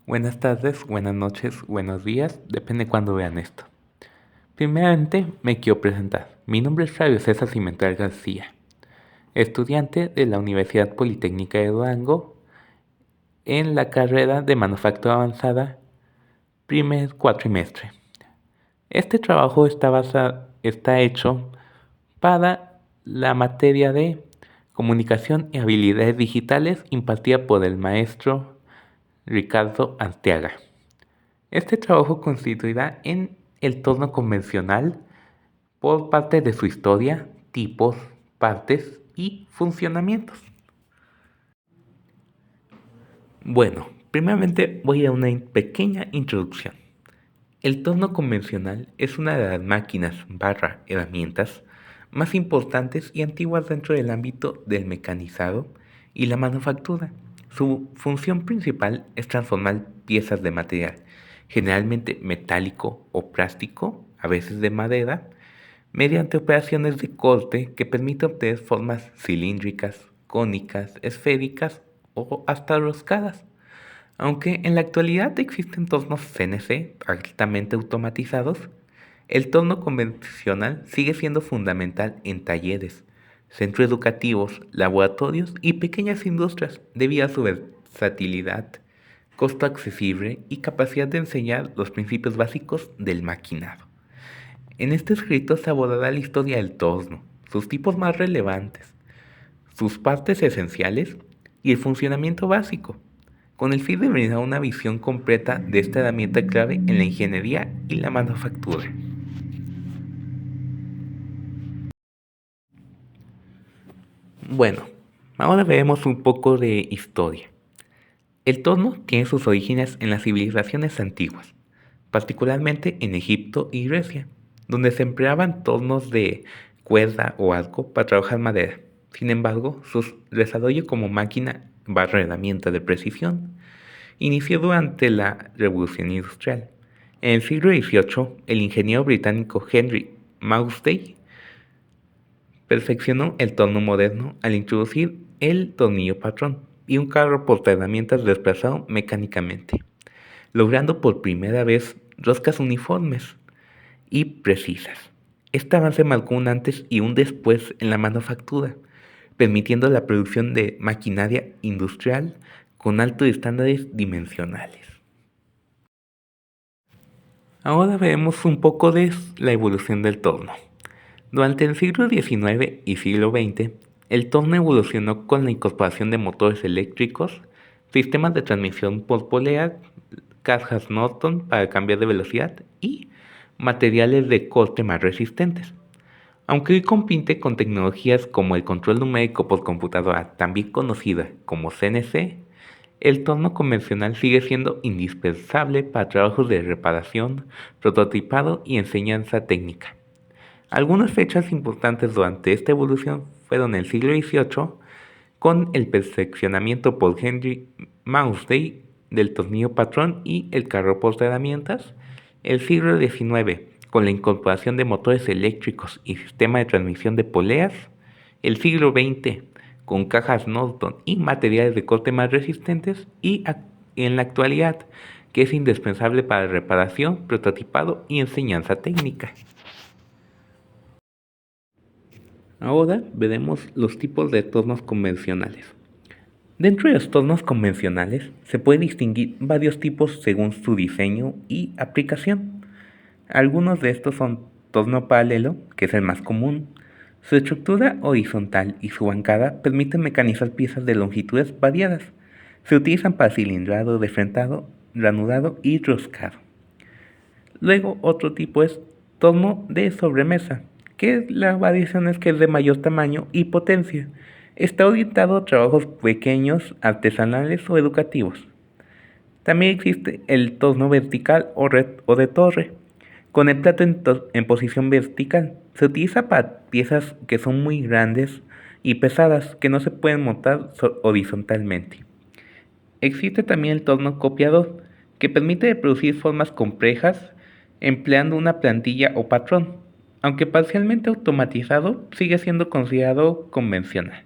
Buenas tardes, buenas noches, buenos días, depende cuándo vean esto. Primeramente me quiero presentar. Mi nombre es Flavio César Cimental García, estudiante de la Universidad Politécnica de Durango en la carrera de Manufactura Avanzada, primer cuatrimestre. Este trabajo está hecho para la materia de Comunicación y Habilidades Digitales impartida por el maestro Ricardo Arteaga. Este trabajo constituirá en el torno convencional por parte de su historia, tipos, partes y funcionamientos. Bueno, primeramente voy a una pequeña introducción. El torno convencional es una de las máquinas herramientas más importantes y antiguas dentro del ámbito del mecanizado y la manufactura. Su función principal es transformar piezas de material, generalmente metálico o plástico, a veces de madera, mediante operaciones de corte que permiten obtener formas cilíndricas, cónicas, esféricas o hasta roscadas. Aunque en la actualidad existen tornos CNC altamente automatizados, el torno convencional sigue siendo fundamental en talleres, centros educativos, laboratorios y pequeñas industrias debido a su versatilidad, costo accesible y capacidad de enseñar los principios básicos del maquinado. En este escrito se abordará la historia del torno, sus tipos más relevantes, sus partes esenciales y el funcionamiento básico, con el fin de brindar una visión completa de esta herramienta clave en la ingeniería y la manufactura. Bueno, ahora veremos un poco de historia. El torno tiene sus orígenes en las civilizaciones antiguas, particularmente en Egipto y Grecia, donde se empleaban tornos de cuerda o arco para trabajar madera. Sin embargo, su desarrollo como máquina barra herramienta de precisión inició durante la Revolución Industrial. En el siglo XVIII, el ingeniero británico Henry Maudslay perfeccionó el torno moderno al introducir el tornillo patrón y un carro portaherramientas desplazado mecánicamente, logrando por primera vez roscas uniformes y precisas. Este avance marcó un antes y un después en la manufactura, permitiendo la producción de maquinaria industrial con altos estándares dimensionales. Ahora veremos un poco de la evolución del torno. Durante el siglo XIX y siglo XX, el torno evolucionó con la incorporación de motores eléctricos, sistemas de transmisión por polea, cajas Norton para cambiar de velocidad y materiales de corte más resistentes. Aunque hoy compite con tecnologías como el control numérico por computadora, también conocida como CNC, el torno convencional sigue siendo indispensable para trabajos de reparación, prototipado y enseñanza técnica. Algunas fechas importantes durante esta evolución fueron el siglo XVIII, con el perfeccionamiento por Henry Maudslay del tornillo patrón y el carro portaherramientas, el siglo XIX, con la incorporación de motores eléctricos y sistema de transmisión de poleas, el siglo XX, con cajas Norton y materiales de corte más resistentes, y en la actualidad, que es indispensable para reparación, prototipado y enseñanza técnica. Ahora veremos los tipos de tornos convencionales. Dentro de los tornos convencionales se puede distinguir varios tipos según su diseño y aplicación. Algunos de estos son torno paralelo, que es el más común. Su estructura horizontal y su bancada permiten mecanizar piezas de longitudes variadas. Se utilizan para cilindrado, desfrentado, ranurado y roscado. Luego otro tipo es torno de sobremesa, que la variación es que es de mayor tamaño y potencia. Está orientado a trabajos pequeños, artesanales o educativos. También existe el torno vertical o de torre, con el plato en posición vertical. Se utiliza para piezas que son muy grandes y pesadas que no se pueden montar horizontalmente. Existe también el torno copiador, que permite reproducir formas complejas empleando una plantilla o patrón. Aunque parcialmente automatizado, sigue siendo considerado convencional.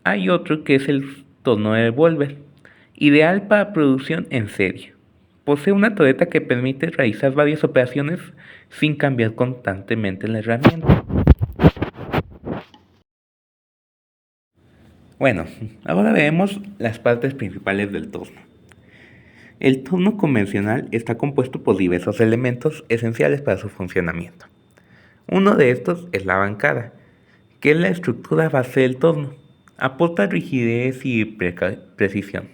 Hay otro que es el torno de Volver, ideal para producción en serie. Posee una torreta que permite realizar varias operaciones sin cambiar constantemente la herramienta. Bueno, ahora veremos las partes principales del torno. El torno convencional está compuesto por diversos elementos esenciales para su funcionamiento. Uno de estos es la bancada, que es la estructura base del torno. Aporta rigidez y precisión.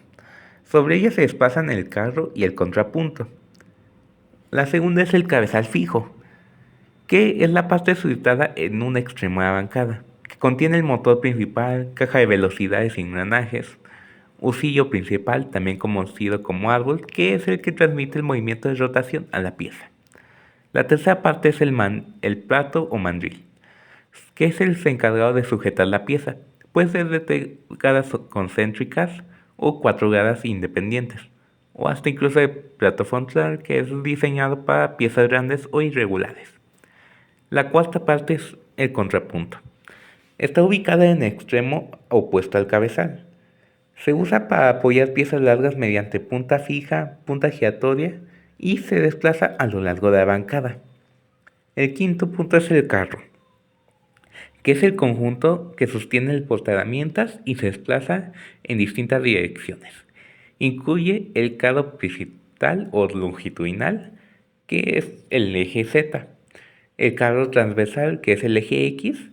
Sobre ella se desplazan el carro y el contrapunto. La segunda es el cabezal fijo, que es la parte situada en un extremo de la bancada, que contiene el motor principal, caja de velocidades y engranajes, husillo principal, también conocido como árbol, que es el que transmite el movimiento de rotación a la pieza. La tercera parte es el plato o mandril, que es el encargado de sujetar la pieza. Puede ser de 3 gradas concéntricas o 4 gradas independientes, o hasta incluso de plato frontal, que es diseñado para piezas grandes o irregulares. La cuarta parte es el contrapunto. Está ubicada en el extremo opuesto al cabezal. Se usa para apoyar piezas largas mediante punta fija, punta giratoria y se desplaza a lo largo de la bancada. El quinto punto es el carro, que es el conjunto que sostiene el portaherramientas y se desplaza en distintas direcciones. Incluye el carro principal o longitudinal, que es el eje Z, el carro transversal, que es el eje X,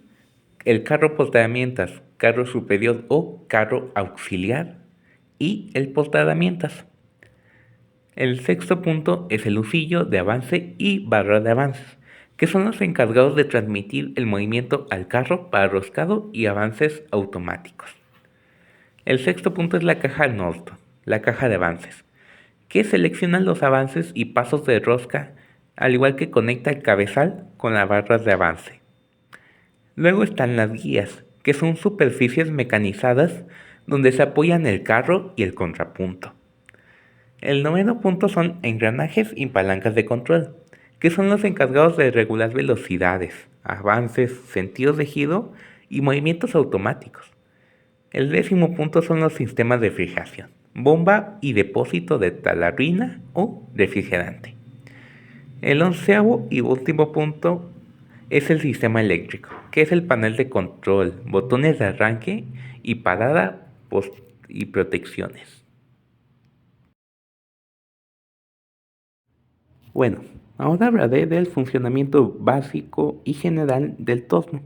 el carro portaherramientas, carro superior o carro auxiliar, y el portaherramientas. El sexto punto es el husillo de avance y barra de avances, que son los encargados de transmitir el movimiento al carro para roscado y avances automáticos. El sexto punto es la caja Norton, la caja de avances, que selecciona los avances y pasos de rosca, al igual que conecta el cabezal con las barras de avance. Luego están las guías, que son superficies mecanizadas donde se apoyan el carro y el contrapunto. El noveno punto son engranajes y palancas de control, que son los encargados de regular velocidades, avances, sentidos de giro y movimientos automáticos. El décimo punto son los sistemas de refrigeración, bomba y depósito de talarina o refrigerante. El onceavo y último punto es el sistema eléctrico, que es el panel de control, botones de arranque y parada y protecciones. Bueno, ahora hablaré del funcionamiento básico y general del torno.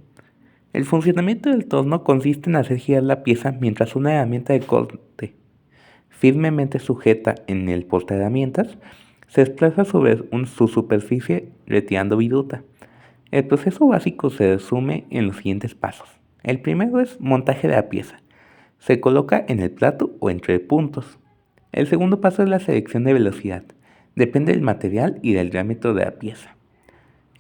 El funcionamiento del torno consiste en hacer girar la pieza mientras una herramienta de corte, firmemente sujeta en el portaherramientas, se desplaza sobre su superficie retirando viruta. El proceso básico se resume en los siguientes pasos. El primero es montaje de la pieza. Se coloca en el plato o entre puntos. El segundo paso es la selección de velocidad. Depende del material y del diámetro de la pieza.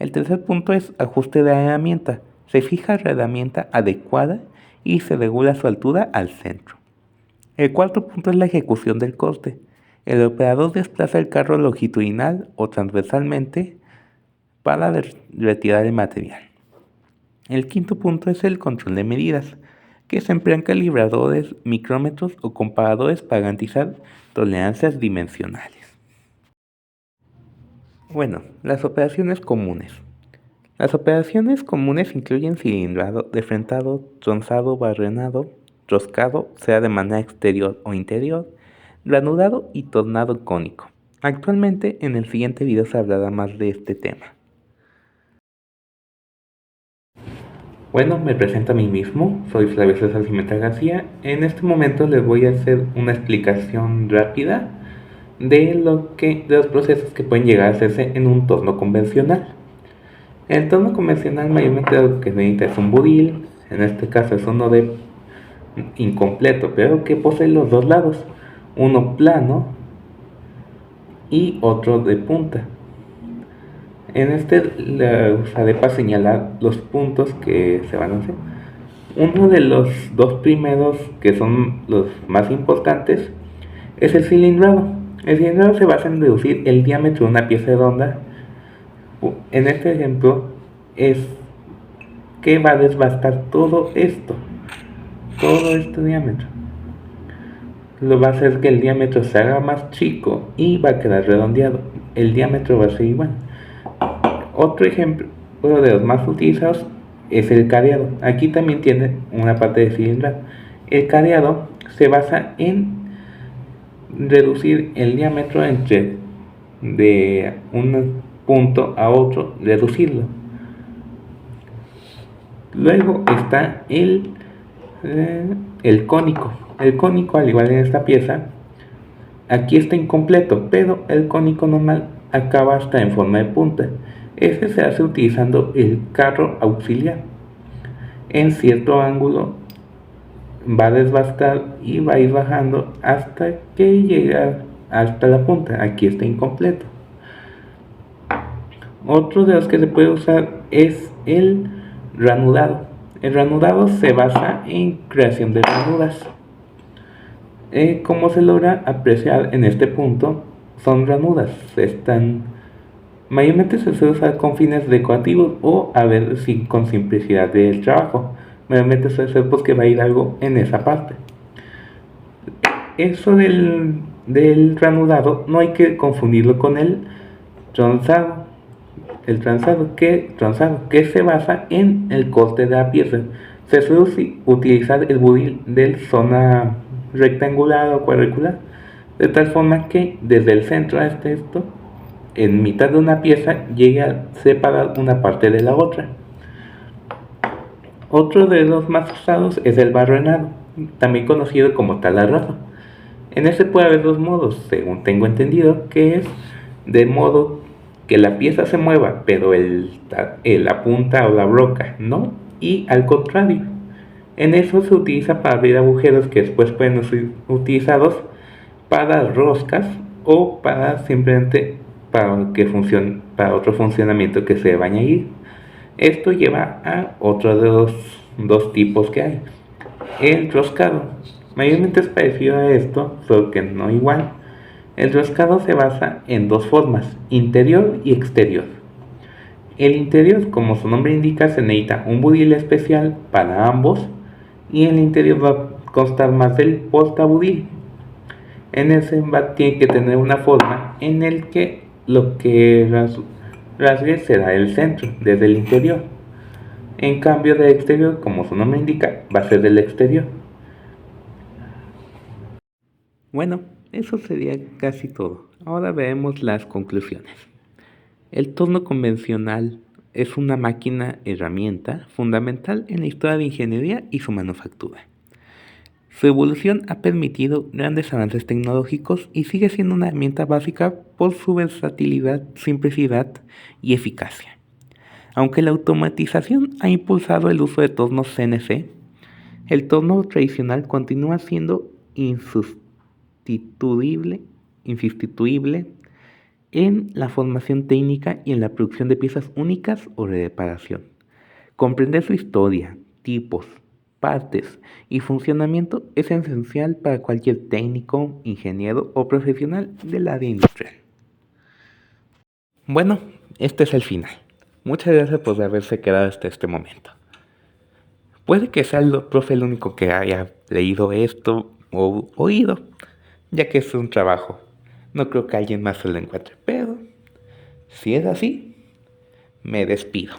El tercer punto es ajuste de la herramienta. Se fija la herramienta adecuada y se regula su altura al centro. El cuarto punto es la ejecución del corte. El operador desplaza el carro longitudinal o transversalmente para retirar el material. El quinto punto es el control de medidas, que se emplean calibradores, micrómetros o comparadores para garantizar tolerancias dimensionales. Bueno, las operaciones comunes. Las operaciones comunes incluyen cilindrado, defrentado, tronzado, barrenado, roscado, sea de manera exterior o interior, granulado y tornado cónico. Actualmente en el siguiente video se hablará más de este tema. Bueno, me presento a mí mismo, soy Flavio César Cimeta García. En este momento les voy a hacer una explicación rápida de los procesos que pueden llegar a hacerse en un torno convencional. En el torno convencional mayormente lo que se necesita es un budil, en este caso es uno de incompleto, pero que posee los dos lados, uno plano y otro de punta. En este lo usaré para señalar los puntos que se van a hacer. Uno de los dos primeros, que son los más importantes, es el cilindrado. El cilindrado se basa en reducir el diámetro de una pieza redonda. En este ejemplo es que va a desbastar todo este diámetro. lo va a hacer que el diámetro se haga más chico y va a quedar redondeado. El diámetro va a ser igual. Otro ejemplo, uno de los más utilizados, es el cadeado. Aquí también tiene una parte de cilindrado. El cadeado se basa en reducir el diámetro entre de un punto a otro, reducirlo. Luego está el cónico. El cónico, al igual en esta pieza, aquí está incompleto, pero el cónico normal acaba hasta en forma de punta. Este se hace utilizando el carro auxiliar. En cierto ángulo va a desbastar y va a ir bajando hasta que llega hasta la punta. Aquí está incompleto. Otro de los que se puede usar es el ranurado. El ranurado se basa en creación de ranuras. Como se logra apreciar en este punto, son ranuras. Mayormente se suele usar con fines decorativos o a ver con simplicidad del trabajo. Mayormente suele ser porque va a ir algo en esa parte. Eso del ranurado no hay que confundirlo con el tronzado. El tronzado que se basa en el corte de la pieza. Se suele utilizar el budil de zona rectangular o cuadricular, de tal forma que desde el centro hasta esto, en mitad de una pieza, llegue a separar una parte de la otra. Otro de los más usados es el barrenado, también conocido como taladro. En este puede haber dos modos, según tengo entendido, que es de modo que la pieza se mueva, pero la punta o la broca no, y al contrario. En eso se utiliza para abrir agujeros que después pueden ser utilizados para roscas o para simplemente para otro funcionamiento que se deba añadir. Esto lleva a otro de los dos tipos que hay. El roscado. Mayormente es parecido a esto, solo que no igual. El roscado se basa en dos formas, interior y exterior. El interior, como su nombre indica, se necesita un budil especial para ambos y el interior va a constar más del portabudil. En ese tiene que tener una forma en el que lo que rasgue será el centro, desde el interior. En cambio del exterior, como su nombre indica, va a ser del exterior. Bueno, eso sería casi todo. Ahora veremos las conclusiones. El torno convencional es una máquina herramienta fundamental en la historia de ingeniería y su manufactura. Su evolución ha permitido grandes avances tecnológicos y sigue siendo una herramienta básica por su versatilidad, simplicidad y eficacia. Aunque la automatización ha impulsado el uso de tornos CNC, el torno tradicional continúa siendo insustituible en la formación técnica y en la producción de piezas únicas o de reparación. Comprender su historia, tipos, partes y funcionamiento es esencial para cualquier técnico, ingeniero o profesional del área industrial. Bueno, este es el final. Muchas gracias por haberse quedado hasta este momento. Puede que sea el profe el único que haya leído esto o oído, ya que es un trabajo. No creo que alguien más se lo encuentre, pero si es así, me despido.